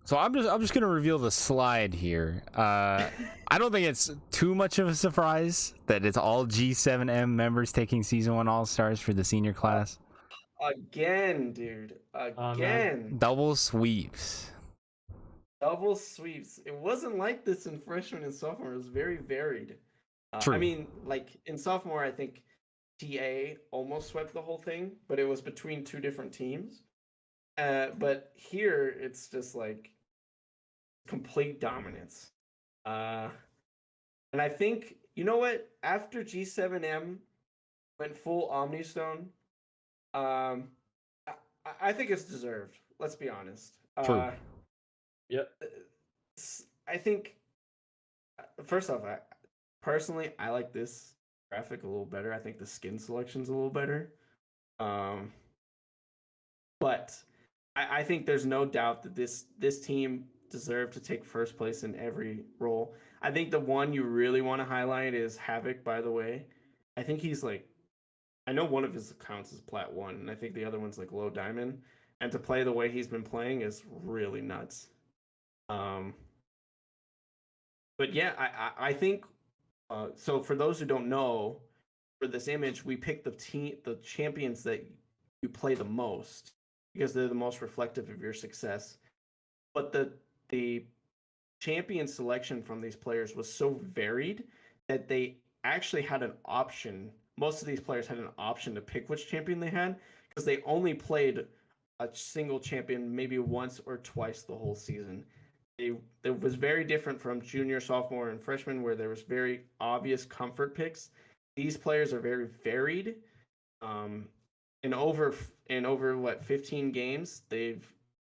So I'm just gonna reveal the slide here. I don't think it's too much of a surprise that it's all G7M members taking season 1 All Stars for the senior class. Again, dude. Again. Double sweeps. Double sweeps. It wasn't like this in freshman and sophomore. It was very varied. True. I mean, like in sophomore, I think TA almost swept the whole thing, but it was between 2 different teams. But here, it's just like complete dominance. And I think, you know what? After G7M went full Omnistone, I think it's deserved. Let's be honest. True. Yep. I think, first off, personally, I like this graphic a little better. I think the skin selection's a little better. But I think there's no doubt that this team deserved to take first place in every role. I think the one you really want to highlight is Havoc, by the way. I think he's like, I know one of his accounts is Plat 1, and I think the other one's like Low Diamond. And to play the way he's been playing is really nuts. But yeah, I think so. For those who don't know, for this image, we picked the champions that you play the most because they're the most reflective of your success. But the champion selection from these players was so varied that they actually had an option. Most of these players had an option to pick which champion they had because they only played a single champion maybe once or twice the whole season. It was very different from junior, sophomore, and freshman, where there was very obvious comfort picks. These players are very varied. Um, in over what 15 games, they've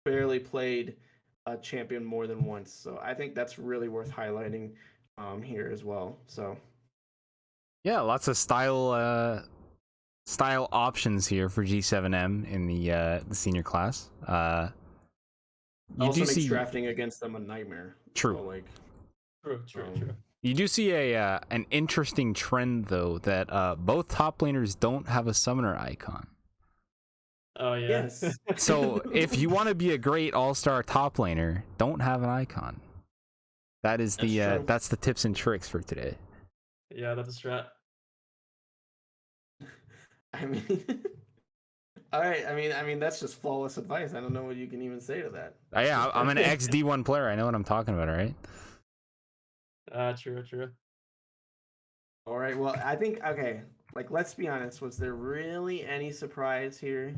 barely played a champion more than once. So I think that's really worth highlighting here as well. So Yeah, lots of style options here for G7M in the senior class. You also do makes see drafting against them a nightmare. true. So, like, True. You do see a an interesting trend though that both top laners don't have a summoner icon. Oh yeah. yes. So if you want to be a great all-star top laner, don't have an icon. That is That's the true. that's the tips and tricks for today. Yeah, that's a strat. I mean, all right. I mean, that's just flawless advice. I don't know what you can even say to that. Yeah, I'm an ex D1 player. I know what I'm talking about, all right? True. All right. Well, I think okay. Like, let's be honest. Was there really any surprise here?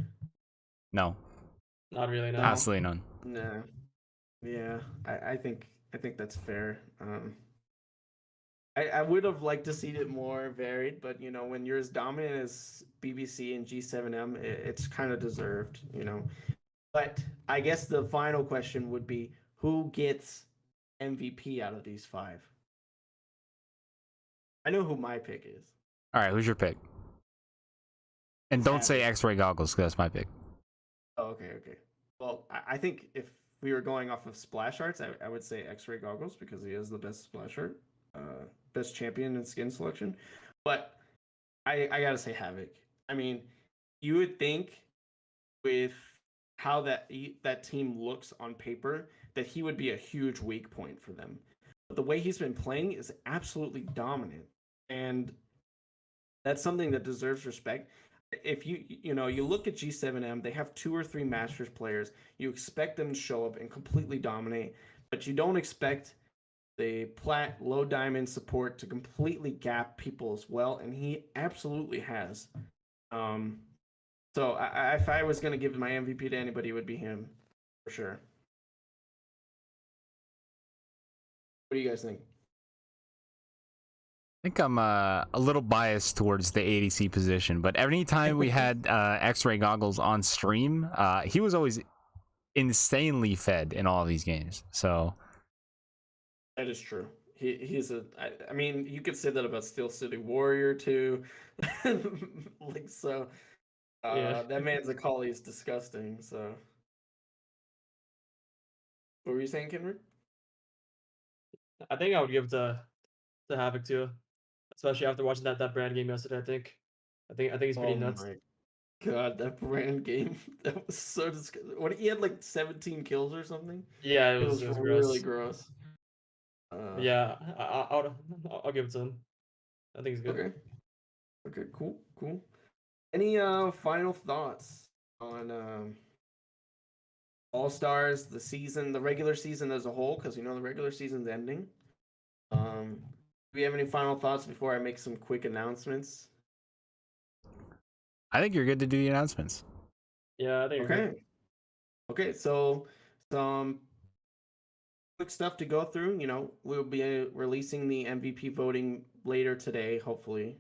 No, Not really, no. absolutely none. No. Yeah. I think that's fair. I would have liked to see it more varied, but you know, when you're as dominant as BBC and G7M, it's kind of deserved, you know. But I guess the final question would be, who gets MVP out of these five? I know who my pick is. All right, who's your pick? And don't say X-ray goggles, because that's my pick. Oh, okay. Well, I think if we were going off of splash arts, I would say X-ray goggles because he is the best splash art, best champion and skin selection. But I gotta say Havoc. I mean, you would think with how that team looks on paper that he would be a huge weak point for them. But the way he's been playing is absolutely dominant, and that's something that deserves respect. If you know you look at G7M, they have 2 or 3 Masters players. You expect them to show up and completely dominate, but you don't expect the plat low diamond support to completely gap people as well, and he absolutely has. So if I was going to give my MVP to anybody, it would be him, for sure. What do you guys think? I think I'm a little biased towards the ADC position, but anytime we had X-ray goggles on stream, he was always insanely fed in all of these games. So That is true. He's a. I mean, you could say that about Steel City Warrior too. Like so, Yeah. that man's a collie is disgusting. So, what were you saying, Kenrick? I think I would give to Havoc too. Especially after watching that brand game yesterday, I think he's pretty nuts. My God, that brand game, that was so disgusting. What, he had like 17 kills or something? Yeah, It was really gross. Yeah, I'll give it to him. I think he's good. Okay, cool. Any final thoughts on All Stars, the season, the regular season as a whole? Because you know the regular season's ending. Do we have any final thoughts before I make some quick announcements? I think you're good to do the announcements. Yeah, I think you're good. Okay, so some quick stuff to go through. You know, we'll be releasing the MVP voting later today, hopefully.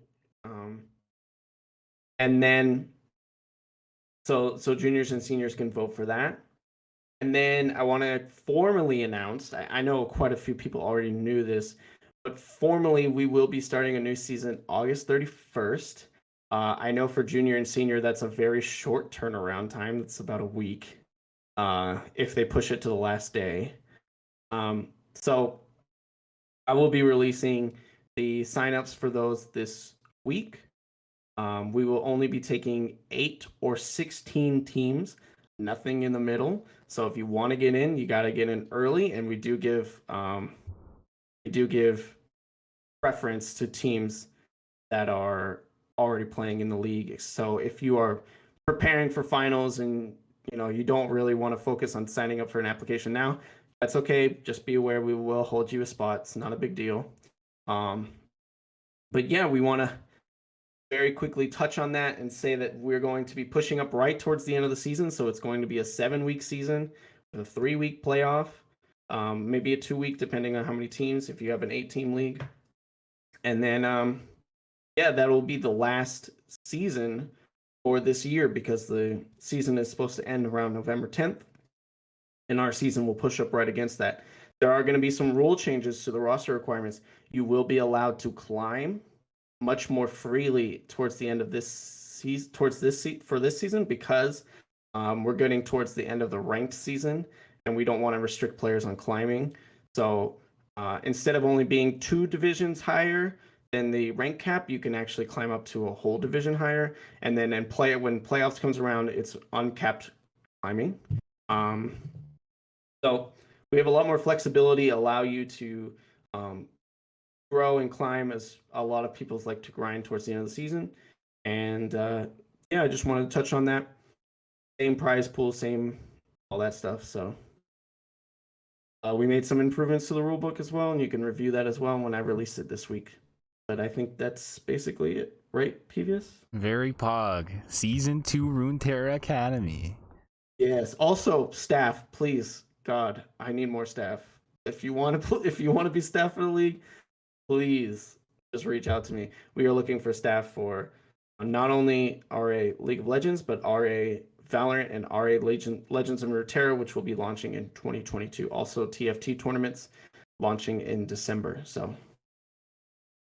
And then so juniors and seniors can vote for that. And then I want to formally announce, I know quite a few people already knew this, but formally we will be starting a new season August 31st. I know for junior and senior, that's a very short turnaround time. It's about a week if they push it to the last day. So I will be releasing the signups for those this week. We will only be taking 8 or 16 teams. nothing in the middle. So if you want to get in, you got to get in early, and we do give preference to teams that are already playing in the league. So if you are preparing for finals and you don't really want to focus on signing up for an application now, that's okay. Just be aware we will hold you a spot. It's not a big deal. But yeah, we want to very quickly touch on that and say that we're going to be pushing up right towards the end of the season. So it's going to be a 7-week season with a 3-week playoff, maybe a 2-week, depending on how many teams, if you have an 8-team league. And then, that will be the last season for this year, because the season is supposed to end around November 10th. And our season will push up right against that. There are going to be some rule changes to the roster requirements. You will be allowed to climb much more freely towards the end of this season, for this season, because we're getting towards the end of the ranked season, and we don't want to restrict players on climbing. So instead of only being 2 divisions higher than the rank cap, you can actually climb up to a whole division higher. And then when playoffs comes around, it's uncapped climbing. So we have a lot more flexibility, allow you to grow and climb, as a lot of people like to grind towards the end of the season. And I just wanted to touch on that. Same prize pool, same all that stuff. So we made some improvements to the rulebook as well, and you can review that as well when I release it this week. But I think that's basically it, right, PVS? Very pog. Season 2 Runeterra Academy. Yes. Also, staff, please, God, I need more staff. If you want to be staff for the league, please just reach out to me. We are looking for staff for not only RA League of Legends, but RA Valorant and RA Legends and Runeterra, which will be launching in 2022. Also, TFT tournaments launching in December. So,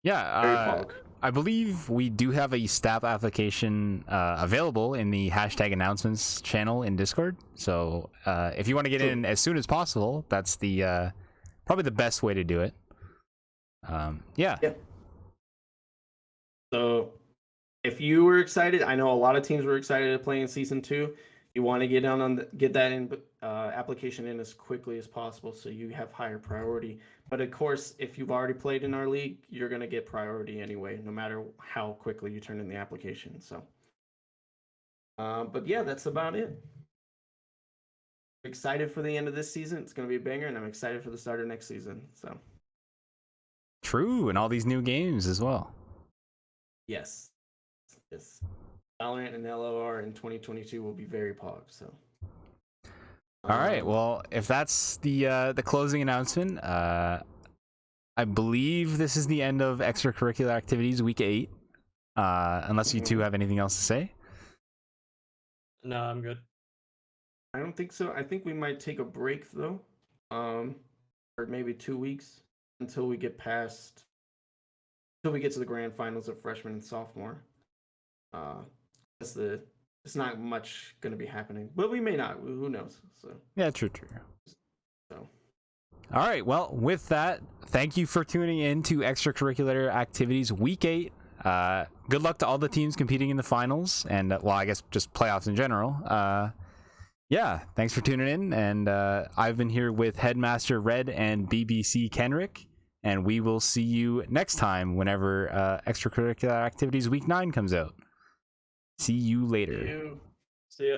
yeah, I believe we do have a staff application available in the hashtag announcements channel in Discord. So if you want to get in as soon as possible, that's the probably the best way to do it. Yeah. So if you were excited, I know a lot of teams were excited to play in season 2. You want to get that in application in as quickly as possible, so you have higher priority. But of course, if you've already played in our league, you're going to get priority anyway, no matter how quickly you turn in the application. So, but yeah, that's about it. Excited for the end of this season. It's going to be a banger, and I'm excited for the start of next season. So. True, and all these new games as well. Yes. Valorant and LOR in 2022 will be very pog. So. All right. Well, if that's the closing announcement, I believe this is the end of extracurricular activities week 8. Unless you two have anything else to say. No, I'm good. I don't think so. I think we might take a break though, for maybe 2 weeks until we get to the grand finals of freshman and sophomore. It's not much going to be happening, but we may not. Who knows? So yeah, true. So. All right. Well, with that, thank you for tuning in to Extracurricular Activities Week 8. Good luck to all the teams competing in the finals, and well, I guess just playoffs in general. Yeah, thanks for tuning in, and I've been here with Headmaster Red and BBC Kenrick, and we will see you next time whenever Extracurricular Activities Week 9 comes out. See you later. See ya.